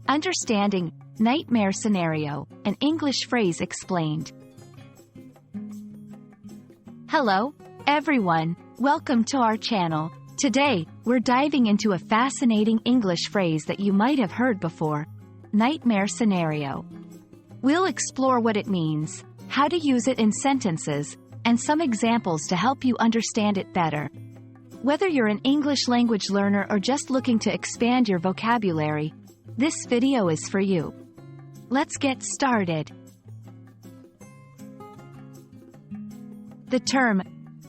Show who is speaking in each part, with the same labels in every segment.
Speaker 1: Understanding Nightmare Scenario, an English phrase explained. Hello, everyone. Welcome to our channel. Today, we're diving into a fascinating English phrase that you might have heard before, nightmare scenario. We'll explore what it means, how to use it in sentences, and some examples to help you understand it better. Whether you're an English language learner or just looking to expand your vocabulary, this video is for you. Let's get started. The term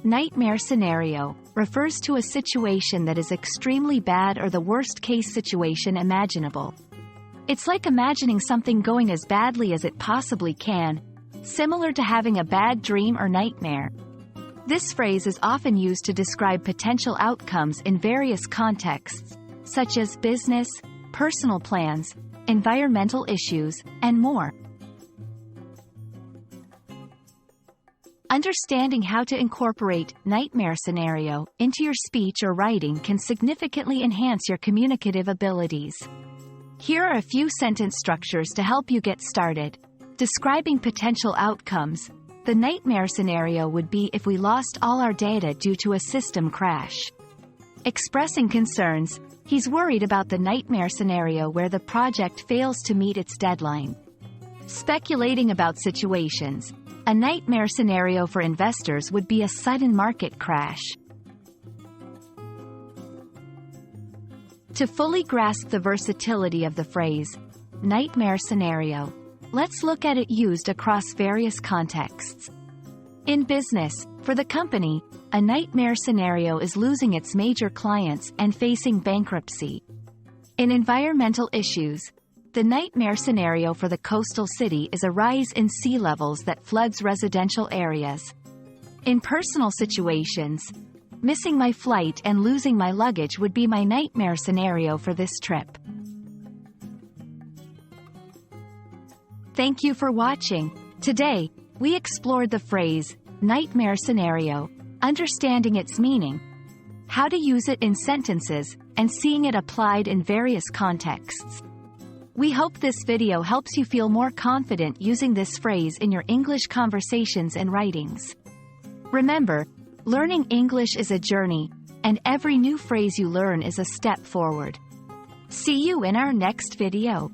Speaker 1: nightmare scenario refers to a situation that is extremely bad or the worst-case situation imaginable. It's like imagining something going as badly as it possibly can, similar to having a bad dream or nightmare. This phrase is often used to describe potential outcomes in various contexts, such as business, personal plans, environmental issues, and more. Understanding how to incorporate nightmare scenario into your speech or writing can significantly enhance your communicative abilities. Here are a few sentence structures to help you get started. Describing potential outcomes. The nightmare scenario would be if we lost all our data due to a system crash. Expressing concerns. He's worried about the nightmare scenario where the project fails to meet its deadline. Speculating about situations. A nightmare scenario for investors would be a sudden market crash. To fully grasp the versatility of the phrase, nightmare scenario, let's look at it used across various contexts. In business, for the company, a nightmare scenario is losing its major clients and facing bankruptcy. In environmental issues, the nightmare scenario for the coastal city is a rise in sea levels that floods residential areas. In personal situations, missing my flight and losing my luggage would be my nightmare scenario for this trip. Thank you for watching. Today, we explored the phrase, nightmare scenario, understanding its meaning, how to use it in sentences, and seeing it applied in various contexts. We hope this video helps you feel more confident using this phrase in your English conversations and writings. Remember, learning English is a journey, and every new phrase you learn is a step forward. See you in our next video.